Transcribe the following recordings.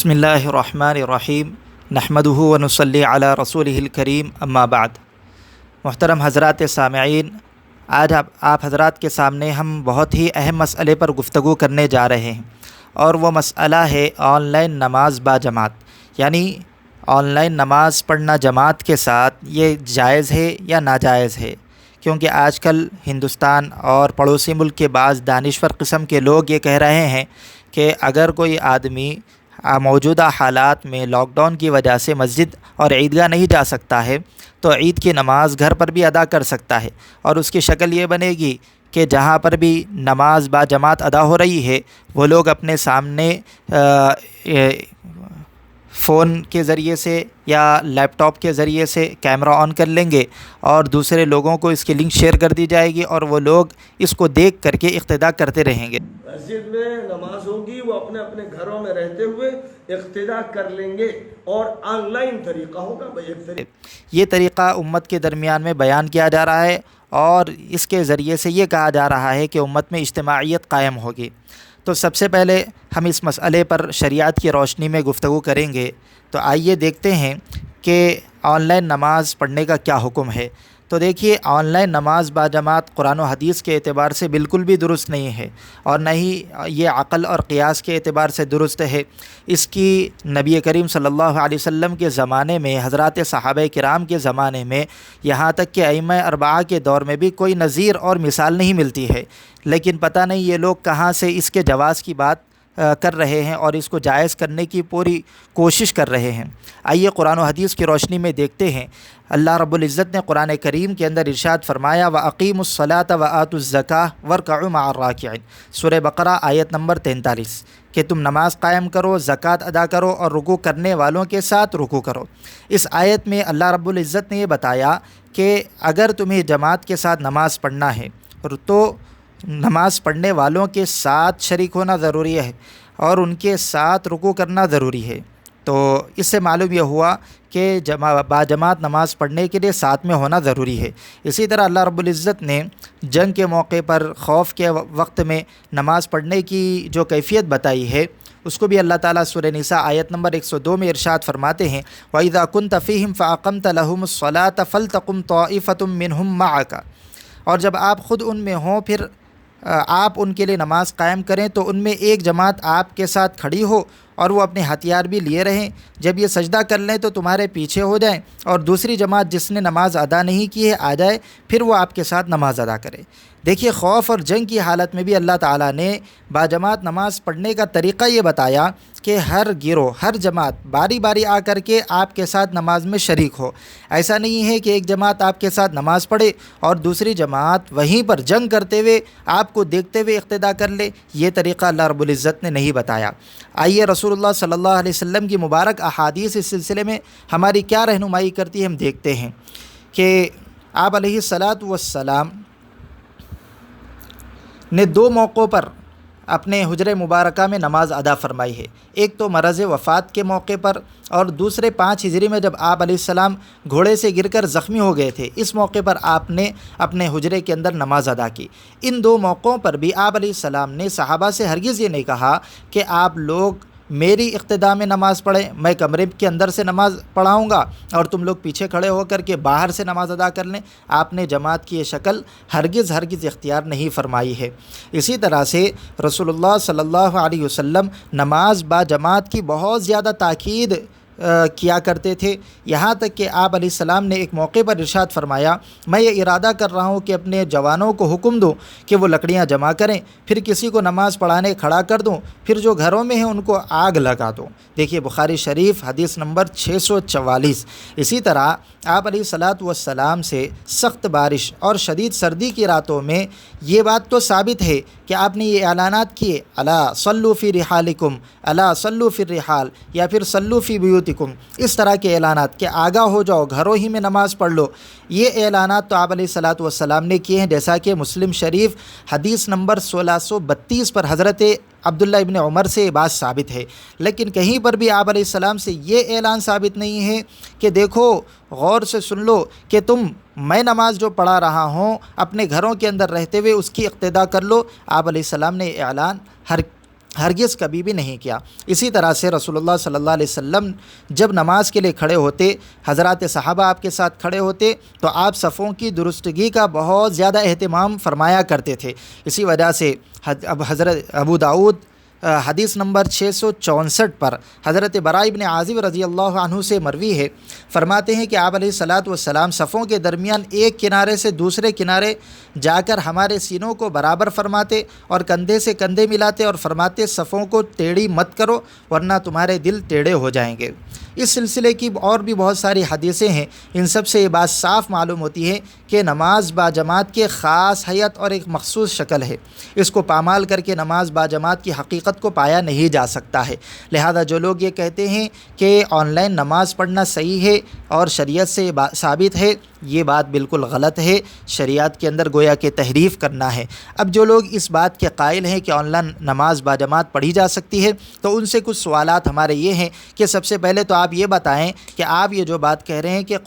بسم اللہ الرحمن الرحیم نحمدہ ونصلی علی رسولہ الکریم اما بعد۔ محترم حضرات سامعین، آج آپ حضرات کے سامنے ہم بہت ہی اہم مسئلے پر گفتگو کرنے جا رہے ہیں، اور وہ مسئلہ ہے آن لائن نماز با جماعت، یعنی آن لائن نماز پڑھنا جماعت کے ساتھ یہ جائز ہے یا ناجائز ہے۔ کیونکہ آج کل ہندوستان اور پڑوسی ملک کے بعض دانشور قسم کے لوگ یہ کہہ رہے ہیں کہ اگر کوئی آدمی موجودہ حالات میں لاک ڈاؤن کی وجہ سے مسجد اور عیدگاہ نہیں جا سکتا ہے تو عید کی نماز گھر پر بھی ادا کر سکتا ہے، اور اس کی شکل یہ بنے گی کہ جہاں پر بھی نماز با جماعت ادا ہو رہی ہے وہ لوگ اپنے سامنے فون کے ذریعے سے یا لیپ ٹاپ کے ذریعے سے کیمرہ آن کر لیں گے، اور دوسرے لوگوں کو اس کی لنک شیئر کر دی جائے گی، اور وہ لوگ اس کو دیکھ کر کے اقتداء کرتے رہیں گے۔ مسجد میں نماز ہوگی، وہ اپنے اپنے گھروں میں رہتے ہوئے اقتداء کر لیں گے، اور آن لائن طریقہ ہوگا یہ طریقہ امت کے درمیان میں بیان کیا جا رہا ہے، اور اس کے ذریعے سے یہ کہا جا رہا ہے کہ امت میں اجتماعیت قائم ہوگی۔ تو سب سے پہلے ہم اس مسئلے پر شریعت کی روشنی میں گفتگو کریں گے۔ تو آئیے دیکھتے ہیں کہ آن لائن نماز پڑھنے کا کیا حکم ہے۔ تو دیکھیے، آن لائن نماز با جماعت قرآن و حدیث کے اعتبار سے بالکل بھی درست نہیں ہے، اور نہ ہی یہ عقل اور قیاس کے اعتبار سے درست ہے۔ اس کی نبی کریم صلی اللہ علیہ وسلم کے زمانے میں، حضرات صحابہ کرام کے زمانے میں، یہاں تک کہ ائمہ اربعہ کے دور میں بھی کوئی نظیر اور مثال نہیں ملتی ہے، لیکن پتہ نہیں یہ لوگ کہاں سے اس کے جواز کی بات کر رہے ہیں اور اس کو جائز کرنے کی پوری کوشش کر رہے ہیں۔ آئیے قرآن و حدیث کی روشنی میں دیکھتے ہیں۔ اللہ رب العزت نے قرآن کریم کے اندر ارشاد فرمایا وَأَقِيمُوا الصَّلَاةَ وَآتُوا الزَّكَاةَ وَارْكَعُوا مَعَ الرَّاكِعِينَ، سورہ بقرہ آیت نمبر 43، کہ تم نماز قائم کرو، زکوٰۃ ادا کرو، اور رکوع کرنے والوں کے ساتھ رکوع کرو۔ اس آیت میں اللہ رب العزت نے یہ بتایا کہ اگر تمہیں جماعت کے ساتھ نماز پڑھنا ہے تو نماز پڑھنے والوں کے ساتھ شریک ہونا ضروری ہے، اور ان کے ساتھ رکوع کرنا ضروری ہے۔ تو اس سے معلوم یہ ہوا کہ با جماعت نماز پڑھنے کے لیے ساتھ میں ہونا ضروری ہے۔ اسی طرح اللہ رب العزت نے جنگ کے موقع پر، خوف کے وقت میں نماز پڑھنے کی جو کیفیت بتائی ہے، اس کو بھی اللہ تعالیٰ سورہ نساء آیت نمبر 102 میں ارشاد فرماتے ہیں وَإِذَا كُنْتَ فِيهِمْ فَأَقَمْتَ لَهُمُ الصَّلَاةَ فَلْتَقُمْ طَائِفَةٌ مِّنْهُمْ مَعَكَ، اور جب آپ خود ان میں ہوں پھر آپ ان کے لیے نماز قائم کریں تو ان میں ایک جماعت آپ کے ساتھ کھڑی ہو، اور وہ اپنے ہتھیار بھی لیے رہیں، جب یہ سجدہ کر لیں تو تمہارے پیچھے ہو جائیں، اور دوسری جماعت جس نے نماز ادا نہیں کی ہے آ جائے، پھر وہ آپ کے ساتھ نماز ادا کرے۔ دیکھیے، خوف اور جنگ کی حالت میں بھی اللہ تعالیٰ نے با جماعت نماز پڑھنے کا طریقہ یہ بتایا کہ ہر گروہ، ہر جماعت باری باری آ کر کے آپ کے ساتھ نماز میں شریک ہو۔ ایسا نہیں ہے کہ ایک جماعت آپ کے ساتھ نماز پڑھے اور دوسری جماعت وہیں پر جنگ کرتے ہوئے آپ کو دیکھتے ہوئے اقتداء کر لے، یہ طریقہ اللہ رب العزت نے نہیں بتایا۔ آئیے رسول اللہ صلی اللہ علیہ وسلم کی مبارک احادیث اس سلسلے میں ہماری کیا رہنمائی کرتی ہے، ہم دیکھتے ہیں کہ آپ علیہ الصلاۃ والسلام نے دو موقعوں پر اپنے حجرہ مبارکہ میں نماز ادا فرمائی ہے۔ ایک تو مرض وفات کے موقع پر، اور دوسرے 5 ہجری میں جب آپ علیہ السلام گھوڑے سے گر کر زخمی ہو گئے تھے، اس موقع پر آپ نے اپنے حجرے کے اندر نماز ادا کی۔ ان دو موقعوں پر بھی آپ علیہ السلام نے صحابہ سے ہرگز یہ نہیں کہا کہ آپ لوگ میری اقتداء میں نماز پڑھیں، میں کمرے کے اندر سے نماز پڑھاؤں گا اور تم لوگ پیچھے کھڑے ہو کر کے باہر سے نماز ادا کر لیں۔ آپ نے جماعت کی یہ شکل ہرگز اختیار نہیں فرمائی ہے۔ اسی طرح سے رسول اللہ صلی اللہ علیہ وسلم نماز با جماعت کی بہت زیادہ تاکید کیا کرتے تھے، یہاں تک کہ آپ علیہ السلام نے ایک موقع پر ارشاد فرمایا میں یہ ارادہ کر رہا ہوں کہ اپنے جوانوں کو حکم دوں کہ وہ لکڑیاں جمع کریں، پھر کسی کو نماز پڑھانے کھڑا کر دوں، پھر جو گھروں میں ہیں ان کو آگ لگا دوں۔ دیکھیے بخاری شریف حدیث نمبر 644۔ اسی طرح آپ علیہ الصلاۃ والسلام سے سخت بارش اور شدید سردی کی راتوں میں یہ بات تو ثابت ہے کہ آپ نے یہ اعلانات کیے الا صلوا فی رحالکم، الا صلوا فی الرحال، یا پھر صلوا فی بیوتکم، اس طرح کے اعلانات کہ آگاہ ہو جاؤ، گھروں ہی میں نماز پڑھ لو۔ یہ اعلانات تو آپ علیہ الصلاۃ والسلام نے کیے ہیں، جیسا کہ مسلم شریف حدیث نمبر 1632 پر حضرت عبداللہ ابن عمر سے یہ بات ثابت ہے۔ لیکن کہیں پر بھی آپ علیہ السلام سے یہ اعلان ثابت نہیں ہے کہ دیکھو غور سے سن لو کہ تم میں نماز جو پڑھا رہا ہوں اپنے گھروں کے اندر رہتے ہوئے اس کی اقتداء کر لو۔ آپ علیہ السلام نے اعلان ہرگز کبھی بھی نہیں کیا۔ اسی طرح سے رسول اللہ صلی اللہ علیہ وسلم جب نماز کے لیے کھڑے ہوتے، حضرات صحابہ آپ کے ساتھ کھڑے ہوتے تو آپ صفوں کی درستگی کا بہت زیادہ اہتمام فرمایا کرتے تھے۔ اسی وجہ سے اب حضرت ابو داؤد حدیث نمبر 664 پر حضرت براء بن عازب رضی اللہ عنہ سے مروی ہے، فرماتے ہیں کہ آپ علیہ الصلاۃ والسلام صفوں کے درمیان ایک کنارے سے دوسرے کنارے جا کر ہمارے سینوں کو برابر فرماتے اور کندھے سے کندھے ملاتے اور فرماتے صفوں کو ٹیڑھی مت کرو ورنہ تمہارے دل ٹیڑھے ہو جائیں گے۔ اس سلسلے کی اور بھی بہت ساری حدیثیں ہیں، ان سب سے یہ بات صاف معلوم ہوتی ہے کہ نماز با جماعت کے خاص حیت اور ایک مخصوص شکل ہے، اس کو پامال کر کے نماز با جماعت کی حقیقت کو پایا نہیں جا سکتا ہے۔ لہذا جو لوگ یہ کہتے ہیں کہ آن لائن نماز پڑھنا صحیح ہے اور شریعت سے ثابت ہے، یہ بات بالکل غلط ہے، شریعت کے اندر گویا کہ تحریف کرنا ہے۔ اب جو لوگ اس بات کے قائل ہیں کہ آن لائن نماز با جماعت پڑھی جا سکتی ہے، تو ان سے کچھ سوالات ہمارے یہ ہیں کہ سب سے پہلے تو آپ یہ بتائیں کہ آپ یہ جو بات کہہ رہے ہیں کہ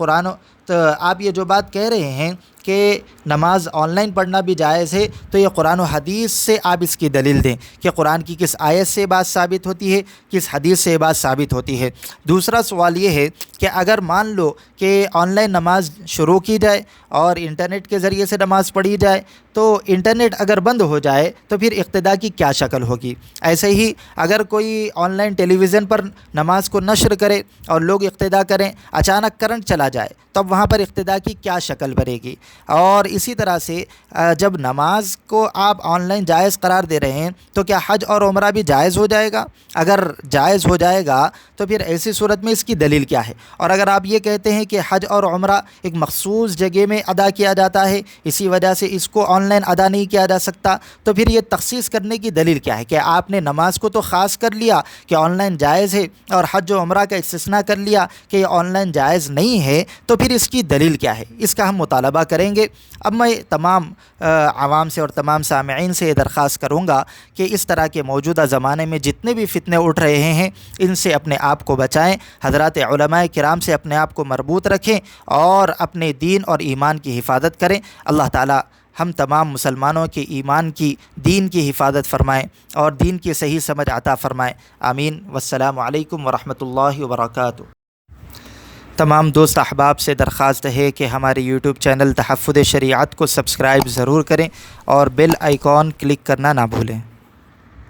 آپ یہ جو بات کہہ رہے ہیں کہ نماز آن لائن پڑھنا بھی جائز ہے، تو یہ قرآن و حدیث سے آپ اس کی دلیل دیں کہ قرآن کی کس آیت سے بات ثابت ہوتی ہے، کس حدیث سے بات ثابت ہوتی ہے۔ دوسرا سوال یہ ہے کہ اگر مان لو کہ آن لائن نماز شروع کی جائے اور انٹرنیٹ کے ذریعے سے نماز پڑھی جائے، تو انٹرنیٹ اگر بند ہو جائے تو پھر اقتدا کی کیا شکل ہوگی؟ ایسے ہی اگر کوئی آن لائن ٹیلی ویژن پر نماز کو نشر کرے اور لوگ اقتدا کریں، اچانک کرنٹ چلا جائے، تب وہاں پر اقتدا کی کیا شکل بنے گی؟ اور اسی طرح سے جب نماز کو آپ آن لائن جائز قرار دے رہے ہیں تو کیا حج اور عمرہ بھی جائز ہو جائے گا؟ اگر جائز ہو جائے گا تو پھر ایسی صورت میں اس کی دلیل کیا ہے؟ اور اگر آپ یہ کہتے ہیں کہ حج اور عمرہ ایک مخصوص جگہ میں ادا کیا جاتا ہے، اسی وجہ سے اس کو آن لائن ادا نہیں کیا جا سکتا، تو پھر یہ تخصیص کرنے کی دلیل کیا ہے کہ آپ نے نماز کو تو خاص کر لیا کہ آن لائن جائز ہے اور حج و عمرہ کا استثناء کر لیا کہ یہ آن لائن جائز نہیں ہے، تو پھر اس کی دلیل کیا ہے؟ اس کا ہم مطالبہ کریں گے۔ اب میں تمام عوام سے اور تمام سامعین سے یہ درخواست کروں گا کہ اس طرح کے موجودہ زمانے میں جتنے بھی فتنے اٹھ رہے ہیں ان سے اپنے آپ کو بچائیں، حضرات علماء کرام سے اپنے آپ کو مربوط رکھیں اور اپنے دین اور ایمان کی حفاظت کریں۔ اللہ تعالی ہم تمام مسلمانوں کے ایمان کی، دین کی حفاظت فرمائیں اور دین کی صحیح سمجھ عطا فرمائیں۔ آمین۔ والسلام علیکم ورحمۃ اللہ وبرکاتہ۔ تمام دوست احباب سے درخواست ہے کہ ہمارے یوٹیوب چینل تحفظ شریعت کو سبسکرائب ضرور کریں اور بیل آئیکن کلک کرنا نہ بھولیں۔